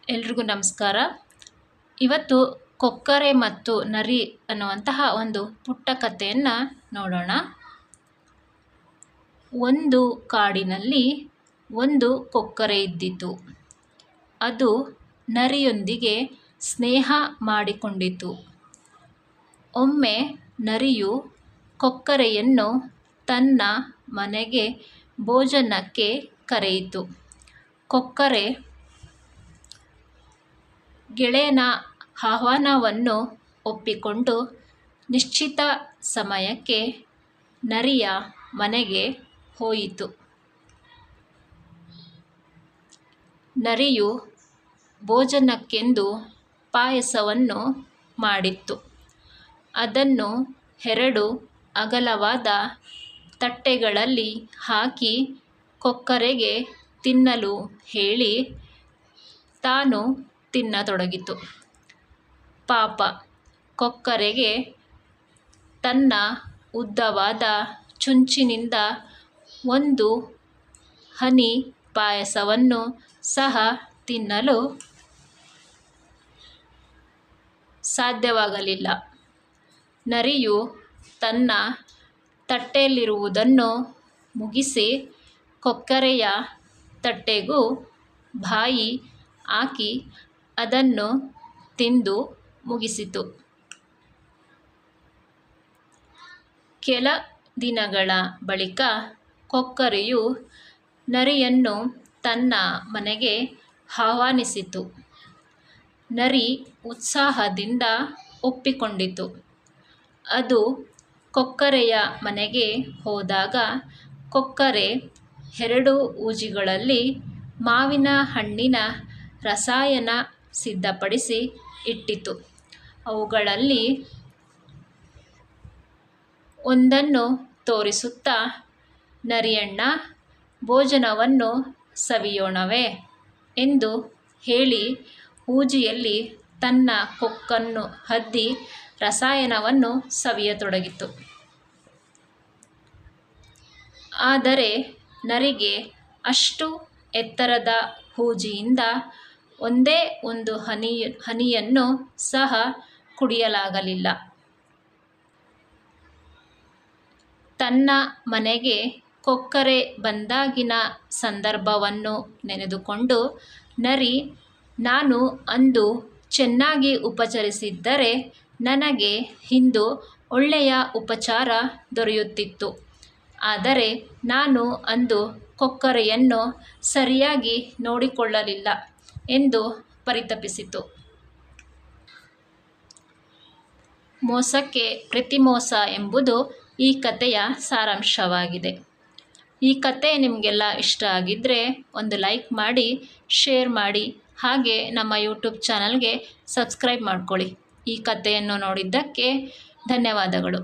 ಎಲ್ರಿಗೂ ನಮಸ್ಕಾರ. ಇವತ್ತು ಕೊಕ್ಕರೆ ಮತ್ತು ನರಿ ಅನ್ನುವಂತಹ ಒಂದು ಪುಟ್ಟ ಕಥೆಯನ್ನು ನೋಡೋಣ. ಒಂದು ಕಾಡಿನಲ್ಲಿ ಒಂದು ಕೊಕ್ಕರೆ ಇದ್ದಿತು. ಅದು ನರಿಯೊಂದಿಗೆ ಸ್ನೇಹ ಮಾಡಿಕೊಂಡಿತು. ಒಮ್ಮೆ ನರಿಯು ಕೊಕ್ಕರೆಯನ್ನು ತನ್ನ ಮನೆಗೆ ಭೋಜನಕ್ಕೆ ಕರೆಯಿತು. ಕೊಕ್ಕರೆ ಗೆಳೆಯನ ಆಹ್ವಾನವನ್ನು ಒಪ್ಪಿಕೊಂಡು ನಿಶ್ಚಿತ ಸಮಯಕ್ಕೆ ನರಿಯ ಮನೆಗೆ ಹೋಯಿತು. ನರಿಯು ಭೋಜನಕ್ಕೆಂದು ಪಾಯಸವನ್ನು ಮಾಡಿತ್ತು. ಅದನ್ನು 2 ಅಗಲವಾದ ತಟ್ಟೆಗಳಲ್ಲಿ ಹಾಕಿ ಕೊಕ್ಕರೆಗೆ ತಿನ್ನಲು ಹೇಳಿ ತಾನು ತಿನ್ನತೊಡಗಿತು. ಪಾಪ, ಕೊಕ್ಕರೆಗೆ ತನ್ನ ಉದ್ದವಾದ ಚುಂಚಿನಿಂದ ಒಂದು ಹನಿ ಪಾಯಸವನ್ನು ಸಹ ತಿನ್ನಲು ಸಾಧ್ಯವಾಗಲಿಲ್ಲ. ನರಿಯು ತನ್ನ ತಟ್ಟೆಯಲ್ಲಿರುವುದನ್ನು ಮುಗಿಸಿ ಕೊಕ್ಕರೆಯ ತಟ್ಟೆಗೂ ಬಾಯಿ ಹಾಕಿ ಅದನ್ನು ತಿಂದು ಮುಗಿಸಿತು. ಕೆಲ ದಿನಗಳ ಬಳಿಕ ಕೊಕ್ಕರೆಯು ನರಿಯನ್ನು ತನ್ನ ಮನೆಗೆ ಆಹ್ವಾನಿಸಿತು. ನರಿ ಉತ್ಸಾಹದಿಂದ ಒಪ್ಪಿಕೊಂಡಿತು. ಅದು ಕೊಕ್ಕರೆಯ ಮನೆಗೆ ಹೋದಾಗ ಕೊಕ್ಕರೆ 2 ಹೂಜಿಗಳಲ್ಲಿ ಮಾವಿನ ಹಣ್ಣಿನ ರಸಾಯನ ಸಿದ್ಧಪಡಿಸಿ ಇಟ್ಟಿತು. ಅವುಗಳಲ್ಲಿ ಒಂದನ್ನು ತೋರಿಸುತ್ತಾ, ನರಿಯಣ್ಣ, ಭೋಜನವನ್ನು ಸವಿಯೋಣವೇ ಎಂದು ಹೇಳಿ ಹೂಜಿಯಲ್ಲಿ ತನ್ನ ಕೊಕ್ಕನ್ನು ಅದ್ದಿ ರಸಾಯನವನ್ನು ಸವಿಯತೊಡಗಿತು. ಆದರೆ ನರಿಗೆ ಅಷ್ಟು ಎತ್ತರದ ಹೂಜಿಯಿಂದ ಒಂದೇ ಒಂದು ಹನಿಯನ್ನು ಸಹ ಕುಡಿಯಲಾಗಲಿಲ್ಲ. ತನ್ನ ಮನೆಗೆ ಕೊಕ್ಕರೆ ಬಂದಾಗಿನ ಸಂದರ್ಭವನ್ನು ನೆನೆದುಕೊಂಡು ನರಿ, ನಾನು ಅಂದು ಚೆನ್ನಾಗಿ ಉಪಚರಿಸಿದ್ದರೆ ನನಗೆ ಇಂದು ಒಳ್ಳೆಯ ಉಪಚಾರ ದೊರೆಯುತ್ತಿತ್ತು. ಆದರೆ ನಾನು ಅಂದು ಕೊಕ್ಕರೆಯನ್ನು ಸರಿಯಾಗಿ ನೋಡಿಕೊಳ್ಳಲಿಲ್ಲ ಎಂದು ಪರಿತಪಿಸಿತು. ಮೋಸಕ್ಕೆ ಪ್ರತಿಮೋಸ ಎಂಬುದು ಈ ಕಥೆಯ ಸಾರಾಂಶವಾಗಿದೆ. ಈ ಕಥೆ ನಿಮಗೆಲ್ಲ ಇಷ್ಟ ಆಗಿದ್ದರೆ ಒಂದು ಲೈಕ್ ಮಾಡಿ, ಶೇರ್ ಮಾಡಿ, ಹಾಗೆ ನಮ್ಮ ಯೂಟ್ಯೂಬ್ ಚಾನಲ್ಗೆ ಸಬ್ಸ್ಕ್ರೈಬ್ ಮಾಡ್ಕೊಳ್ಳಿ. ಈ ಕಥೆಯನ್ನು ನೋಡಿದ್ದಕ್ಕೆ ಧನ್ಯವಾದಗಳು.